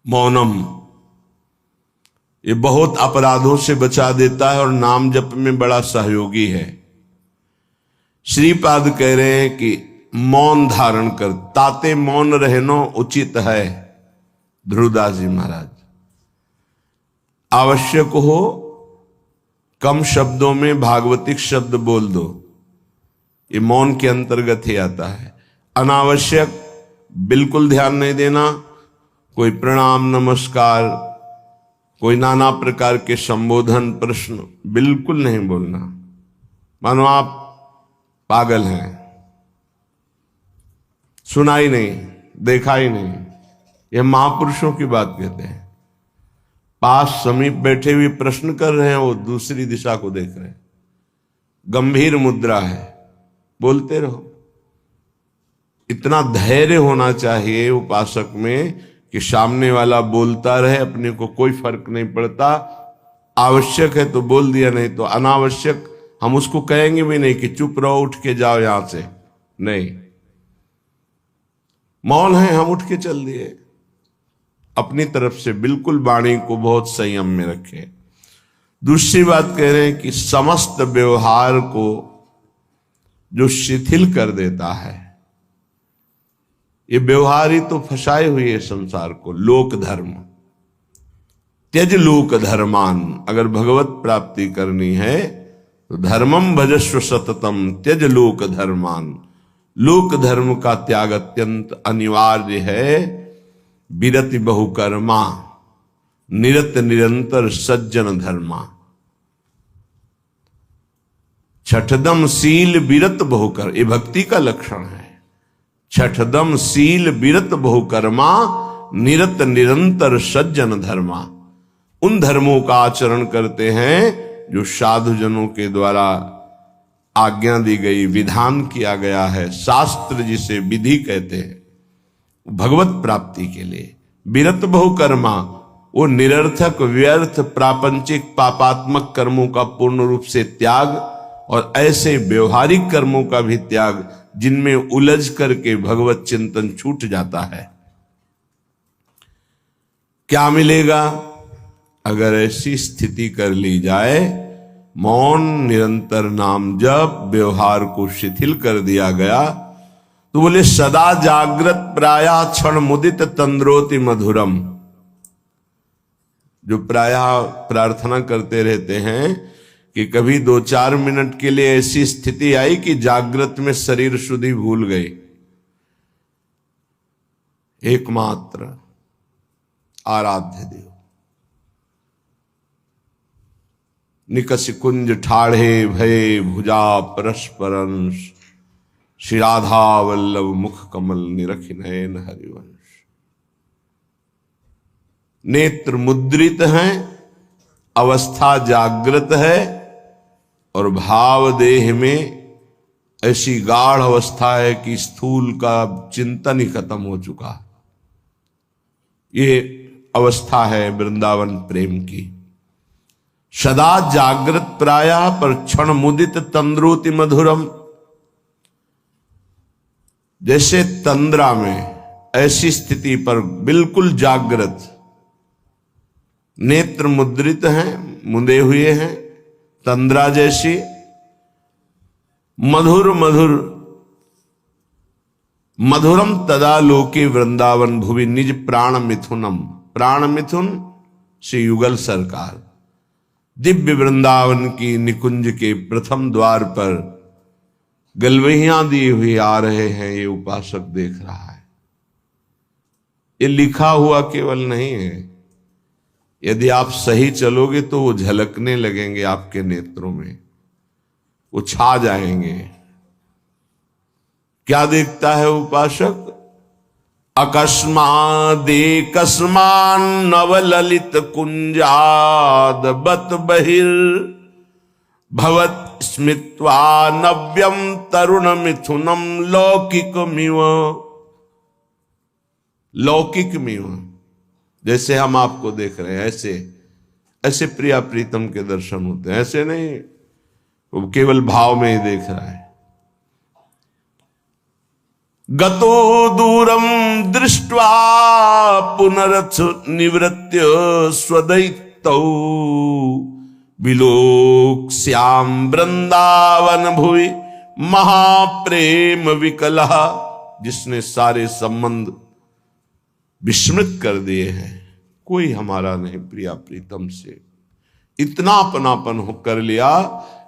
मौनम, ये बहुत अपराधों से बचा देता है और नाम जप में बड़ा सहयोगी है। श्रीपाद कह रहे हैं कि मौन धारण कर, ताते मौन रहनो उचित है। ध्रुवदास जी महाराज, आवश्यक हो कम शब्दों में भागवतिक शब्द बोल दो, ये मौन के अंतर्गत ही आता है। अनावश्यक बिल्कुल ध्यान नहीं देना, कोई प्रणाम नमस्कार, कोई नाना प्रकार के संबोधन प्रश्न बिल्कुल नहीं बोलना, मानो आप पागल हैं, सुना ही नहीं, देखा ही नहीं। यह महापुरुषों की बात कहते हैं। पास समीप बैठे हुए प्रश्न कर रहे हैं, वो दूसरी दिशा को देख रहे हैं, गंभीर मुद्रा है, बोलते रहो। इतना धैर्य होना चाहिए उपासक में कि सामने वाला बोलता रहे, अपने को कोई फर्क नहीं पड़ता। आवश्यक है तो बोल दिया, नहीं तो अनावश्यक हम उसको कहेंगे भी नहीं कि चुप रहो, उठ के जाओ यहां से, नहीं। मौन है, हम उठ के चल दिए। अपनी तरफ से बिल्कुल वाणी को बहुत संयम में रखे। दूसरी बात कह रहे हैं कि समस्त व्यवहार को जो शिथिल कर देता है, ये व्यवहार ही तो फंसाए हुए है संसार को। लोक धर्म, त्यज लोक धर्मान, अगर भगवत प्राप्ति करनी है तो धर्मम भजस्व सततम त्यज लोक धर्मान। लोक धर्म का त्याग अत्यंत अनिवार्य है। विरति बहुकर्मा निरत निरंतर सज्जन धर्मा। छठदम शील विरत बहुकर, ये भक्ति का लक्षण है। छठदम शील विरत बहुकर्मा निरत निरंतर सज्जन धर्मा। उन धर्मों का आचरण करते हैं जो साधुजनों के द्वारा आज्ञा दी गई, विधान किया गया है। शास्त्र जिसे विधि कहते हैं, भगवत प्राप्ति के लिए। विरत बहुकर्मा, वो निरर्थक व्यर्थ प्रापंचिक पापात्मक कर्मों का पूर्ण रूप से त्याग और ऐसे व्यवहारिक कर्मों का भी त्याग जिनमें उलझ करके भगवत चिंतन छूट जाता है। क्या मिलेगा अगर ऐसी स्थिति कर ली जाए? मौन, निरंतर नाम जप, व्यवहार को शिथिल कर दिया गया तो बोले सदा जागृत प्राया क्षण मुदित तंद्रोति मधुरम। जो प्रायः प्रार्थना करते रहते हैं कि कभी 2-4 मिनट के लिए ऐसी स्थिति आई कि जागृत में शरीर शुद्धि भूल गई। एकमात्र आराध्य देव निकस कुंज ठाढ़े भय भुजा परस्परंश। श्री राधा वल्लभ मुख कमल निरखि नयन हरिवंश। नेत्र मुद्रित हैं, अवस्था जागृत है और भाव देह में ऐसी गाढ़ अवस्था है कि स्थूल का चिंतन ही खत्म हो चुका। ये अवस्था है वृंदावन प्रेम की। सदा जागृत प्राया पर क्षण मुदित तंद्रोति मधुरम। जैसे तंद्रा में, ऐसी स्थिति पर बिल्कुल जागृत, नेत्र मुद्रित हैं, मुंदे हुए हैं, तंद्रा जैसी। मधुर मधुर मधुरम तदा लोके वृंदावन भुवि निज प्राण मिथुनम। प्राण मिथुन श्री युगल सरकार दिव्य वृंदावन की निकुंज के प्रथम द्वार पर गलवहियां दिए हुए आ रहे हैं। ये उपासक देख रहा है। ये लिखा हुआ केवल नहीं है, यदि आप सही चलोगे तो वो झलकने लगेंगे आपके नेत्रों में, वो छा जाएंगे। क्या देखता है उपासक? अकस्मादेकस्मान नवललित कुंजाद बत बहिर भवत स्मित्वा नव्यम तरुण मिथुनम लौकिकमिव। लौकिकमिव, जैसे हम आपको देख रहे हैं ऐसे ऐसे प्रिया प्रीतम के दर्शन होते हैं। ऐसे नहीं वो केवल भाव में ही देख रहा है। गतो दूरम दृष्ट्वा पुनरथ निवृत्य स्वदैतौ विलोक्स्याम वृंदावन भुवि महाप्रेम विकलः। जिसने सारे संबंध विस्मृत कर दिए हैं, कोई हमारा नहीं प्रिया प्रीतम से, इतना अपनापन हो कर लिया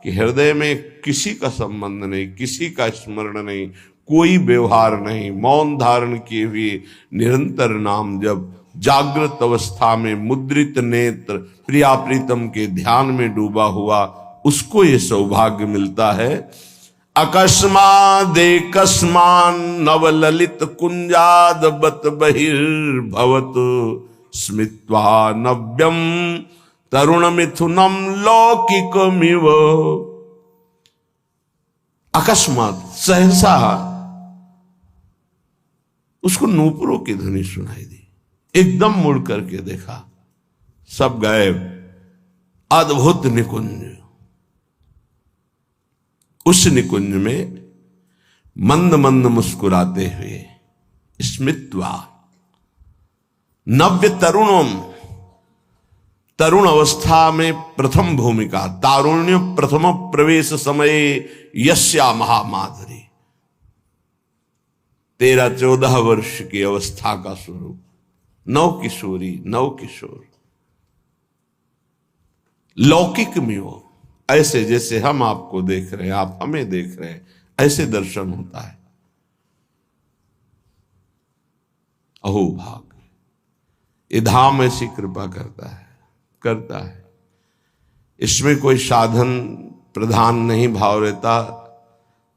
कि हृदय में किसी का संबंध नहीं, किसी का स्मरण नहीं, कोई व्यवहार नहीं, मौन धारण किए हुए निरंतर नाम जब जागृत अवस्था में मुद्रित नेत्र प्रिया प्रीतम के ध्यान में डूबा हुआ, उसको ये सौभाग्य मिलता है। अकस्मादेकस्मान नवललित कुंजाद बत बहिर्भवत स्मित्वा नव्यम तरुण मिथुनम लौकिकमिव। अकस्मात सहसा उसको नूपुरों की ध्वनि सुनाई दी, एकदम मुड़ करके देखा, सब गायब। अद्भुत निकुंज, उस निकुंज में मंद मंद मुस्कुराते हुए स्मित्वा नव्य तरुणम, तरुण अवस्था में प्रथम भूमिका, तारुण्य प्रथम प्रवेश समय यस्या महामाधुरी, 13-14 वर्ष की अवस्था का स्वरूप, नव किशोरी नव किशोर, लौकिक में हो, ऐसे जैसे हम आपको देख रहे हैं, आप हमें देख रहे हैं, ऐसे दर्शन होता है। अहो भाग, ये धाम ऐसी कृपा करता है। इसमें कोई साधन प्रधान नहीं भाव रहता।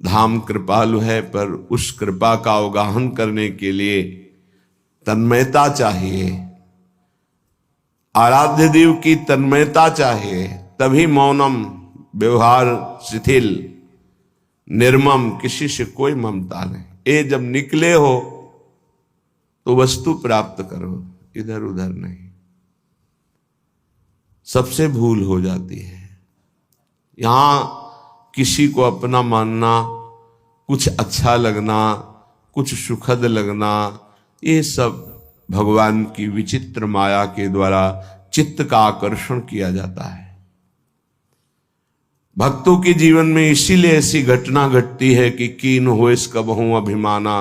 धाम कृपालु है, पर उस कृपा का अवगाहन करने के लिए तन्मयता चाहिए, आराध्य देव की तन्मयता चाहिए, तभी मौनम, व्यवहार शिथिल, निर्मम, किसी से कोई ममता नहीं। ये जब निकले हो तो वस्तु प्राप्त करो, इधर उधर नहीं। सबसे भूल हो जाती है। यहां किसी को अपना मानना, कुछ अच्छा लगना, कुछ सुखद लगना, ये सब भगवान की विचित्र माया के द्वारा चित्त का आकर्षण किया जाता है। भक्तों के जीवन में इसीलिए ऐसी घटना घटती है कि कीन हो इसका बहु अभिमाना,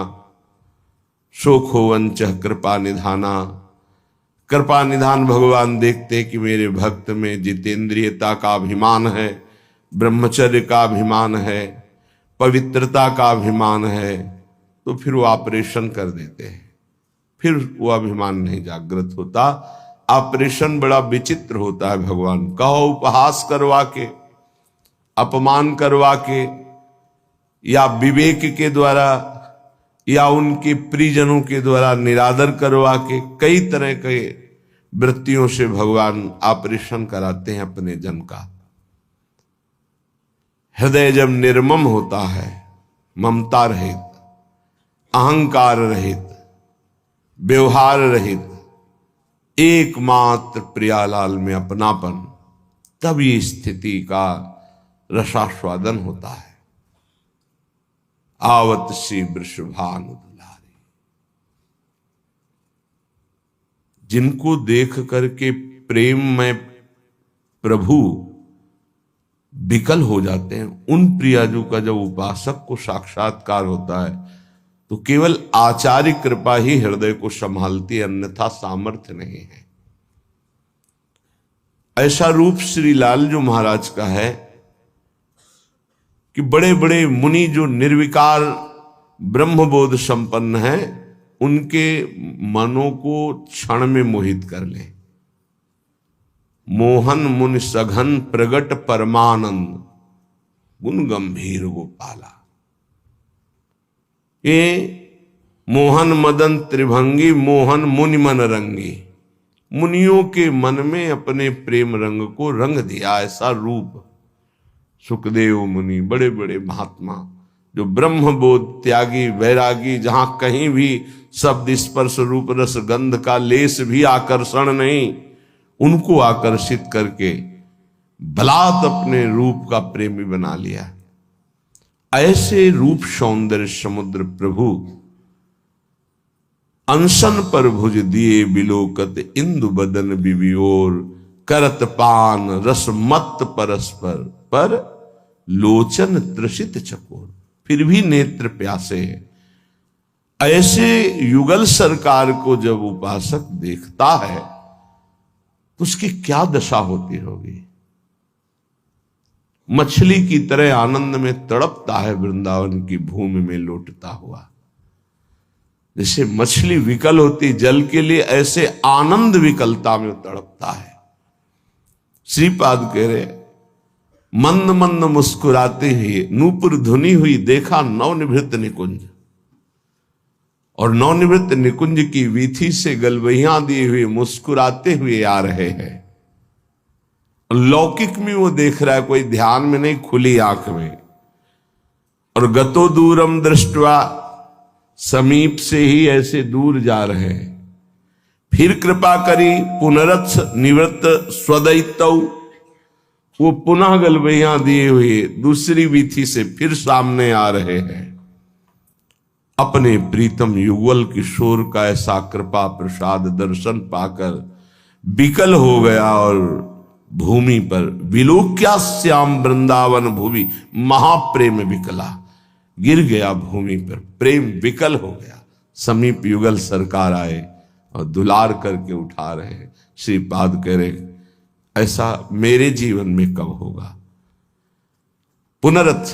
शोक हो वंच कृपा निधाना। कृपा निधान भगवान देखते कि मेरे भक्त में जितेंद्रियता का अभिमान है, ब्रह्मचर्य का अभिमान है, पवित्रता का अभिमान है, तो फिर वो ऑपरेशन कर देते हैं, फिर वो अभिमान नहीं जागृत होता। ऑपरेशन बड़ा विचित्र होता है। भगवान कहो उपहास करवा के, अपमान करवा के, या विवेक के द्वारा, या उनके प्रियजनों के द्वारा निरादर करवा के, कई तरह के वृत्तियों से भगवान ऑपरेशन कराते हैं अपने जन का। हृदय जब निर्मम होता है, ममता रहित, अहंकार रहित, व्यवहार रहित, एकमात्र प्रियालाल में अपनापन, तब ये स्थिति का रसास्वादन होता है। आवत सी वृषभानु दुलारी, जिनको देख करके प्रेम में प्रभु विकल हो जाते हैं, उन प्रियाजू का जब उपासक को साक्षात्कार होता है तो केवल आचार्य कृपा ही हृदय को संभालती है, अन्यथा सामर्थ्य नहीं है। ऐसा रूप श्री लालजू महाराज का है कि बड़े बड़े मुनि जो निर्विकार ब्रह्मबोध संपन्न हैं, उनके मनों को क्षण में मोहित कर ले। मोहन मुनि सघन प्रगट परमानंद, गुण गंभीर गोपाला। ये मोहन मदन त्रिभंगी, मोहन मुनि मन रंगी, मुनियों के मन में अपने प्रेम रंग को रंग दिया। ऐसा रूप सुखदेव मुनि, बड़े बड़े महात्मा जो ब्रह्मबोध त्यागी वैरागी, जहां कहीं भी शब्द स्पर्श रूप रस गंध का लेस भी आकर्षण नहीं, उनको आकर्षित करके बलात् अपने रूप का प्रेमी बना लिया। ऐसे रूप सौंदर्य समुद्र प्रभु अनशन पर भुज दिए बिलोकत इंदु बदन बिबियोर, करत पान रस मत परस्पर, पर लोचन त्रसित चकोर। फिर भी नेत्र प्यासे हैं। ऐसे युगल सरकार को जब उपासक देखता है तो उसकी क्या दशा होती होगी। मछली की तरह आनंद में तड़पता है वृंदावन की भूमि में लौटता हुआ। जैसे मछली विकल होती जल के लिए, ऐसे आनंद विकलता में तड़पता है। श्रीपाद कह रहे, मंद मंद मुस्कुराते हुए नूपुर धुनी हुई देखा नवनिवृत्त निकुंज, और नवनिवृत्त निकुंज की वीथी से गलबहियां दिए हुए मुस्कुराते हुए आ रहे हैं। लौकिक में वो देख रहा है, कोई ध्यान में नहीं, खुली आंख में। और गतो दूरम दृष्टवा, समीप से ही ऐसे दूर जा रहे हैं। फिर कृपा करी पुनरथ निवृत्त स्वदैतौ, वो पुनः गलबहियां दिए हुए दूसरी वीथी से फिर सामने आ रहे हैं। अपने प्रीतम युगल किशोर का ऐसा कृपा प्रसाद दर्शन पाकर विकल हो गया और भूमि पर विलोक्या श्याम वृंदावन भूमि, महाप्रेम विकला, गिर गया भूमि पर, प्रेम विकल हो गया। समीप युगल सरकार आए और दुलार करके उठा रहे हैं। श्रीपाद कह रहे, ऐसा मेरे जीवन में कब होगा। पुनरथ,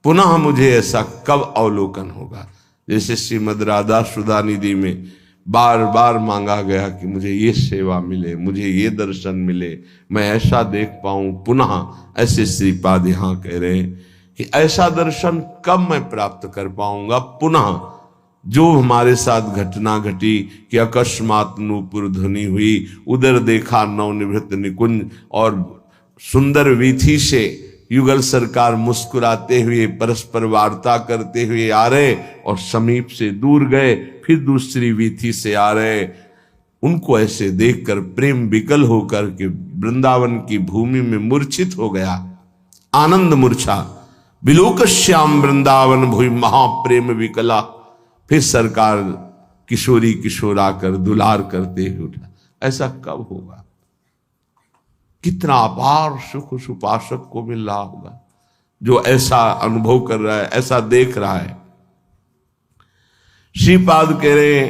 पुनः मुझे ऐसा कब अवलोकन होगा। जैसे श्रीमद राधा सुधा निधि में बार बार मांगा गया कि मुझे ये सेवा मिले, मुझे ये दर्शन मिले, मैं ऐसा देख पाऊं पुनः। ऐसे श्रीपाद यहां कह रहे हैं कि ऐसा दर्शन कब मैं प्राप्त कर पाऊंगा पुनः। जो हमारे साथ घटना घटी कि अकस्मात नूपुर ध्वनि हुई, उधर देखा नवनिवृत्त निकुंज, और सुंदर वीथी से युगल सरकार मुस्कुराते हुए परस्पर वार्ता करते हुए आ रहे, और समीप से दूर गए, फिर दूसरी वीथी से आ रहे। उनको ऐसे देखकर प्रेम विकल होकर के वृंदावन की भूमि में मूर्छित हो गया। आनंद मूर्छा, विलोक श्याम वृंदावन भूमि महाप्रेम विकला। फिर सरकार किशोरी किशोर आकर दुलार करते हुए उठा। ऐसा कब होगा। कितना अपार सुख उस उपासक को मिल रहा होगा जो ऐसा अनुभव कर रहा है, ऐसा देख रहा है। श्रीपाद कह रहे,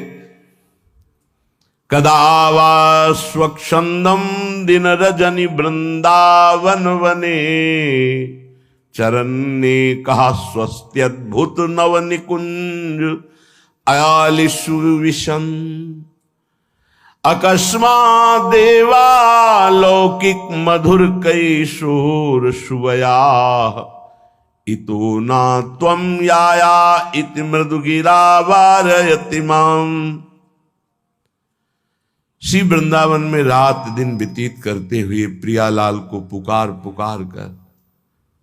कदा वा स्वच्छंदम दिन रजनी वृंदावन वने, चरण ने कहा स्वस्त्यद्भुत नव निकुंज अयालिशु विशन। अकस्मात् देवा लौकिक मधुर कैशोर शुभया, इतो ना त्वं याया इति मृदुगिरा वारयति माम। श्री वृंदावन में रात दिन व्यतीत करते हुए प्रियालाल को पुकार पुकार कर,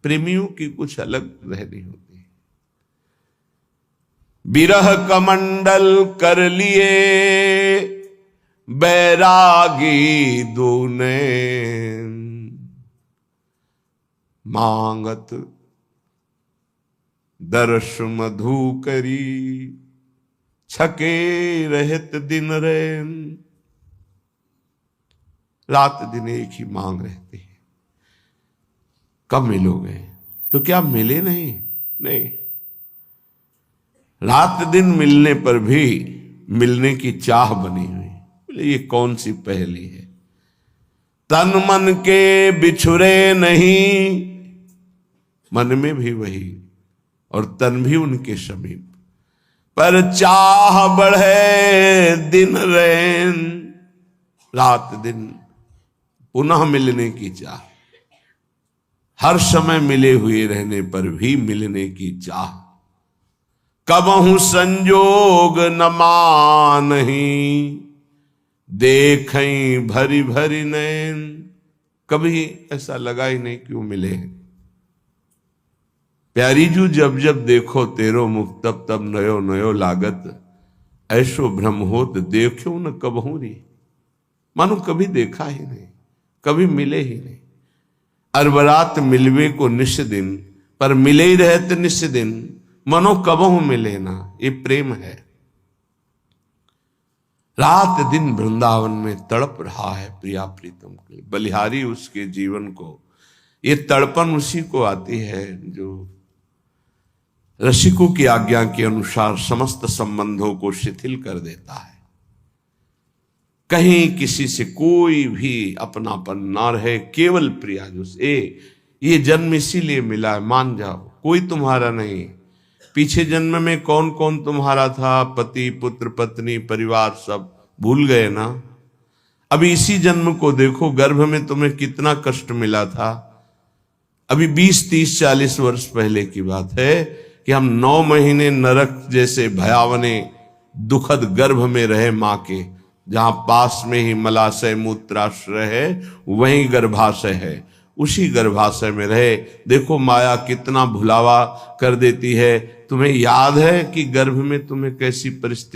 प्रेमियों की कुछ अलग रहनी होती। विरह कमंडल कर लिए बैरागी दूने, मांगत दर्श मधु करी, छके रहत दिन रैन। रात दिन एक ही मांग रहती है, कब मिलोगे। तो क्या मिले नहीं? नहीं, रात दिन मिलने पर भी मिलने की चाह बनी हुई। ये कौन सी पहेली है। तन मन के बिछुरे नहीं, मन में भी वही और तन भी उनके समीप, पर चाह बढ़े दिन रैन। रात दिन पुनः मिलने की चाह, हर समय मिले हुए रहने पर भी मिलने की चाह। कबहु संजोग न मानही, देखें भरी भरी नैन। कभी ऐसा लगा ही नहीं क्यों मिले हैं। प्यारी जू जब जब देखो तेरो मुख, तब तब नयो नयो लागत। ऐसो भ्रम होत देखो न कबहू री। मानो कभी देखा ही नहीं, कभी मिले ही नहीं। अरबरात मिलवे को निश दिन, पर मिले ही रहते निश दिन। मनो कबहू मिले ना, ये प्रेम है। रात दिन वृंदावन में तड़प रहा है प्रिया प्रीतम के लिए। बलिहारी उसके जीवन को, ये तड़पन उसी को आती है जो रसिकों की आज्ञा के अनुसार समस्त संबंधों को शिथिल कर देता है। कहीं किसी से कोई भी अपनापन ना रहे, केवल प्रिया जो से ये जन्म इसीलिए मिला है, मान जाओ, कोई तुम्हारा नहीं। पीछे जन्म में कौन कौन तुम्हारा था, पति पुत्र पत्नी परिवार सब भूल गए ना। अभी इसी जन्म को देखो, गर्भ में तुम्हें कितना कष्ट मिला था। अभी 20 30 40 वर्ष पहले की बात है कि हम 9 महीने नरक जैसे भयावने दुखद गर्भ में रहे मां के, जहां पास में ही मलाशय मूत्राश्रय है, वहीं गर्भाशय है। उसी गर्भाशय में रहे। देखो माया कितना भुलावा कर देती है। तुम्हें याद है कि गर्भ में तुम्हें कैसी परिस्थिति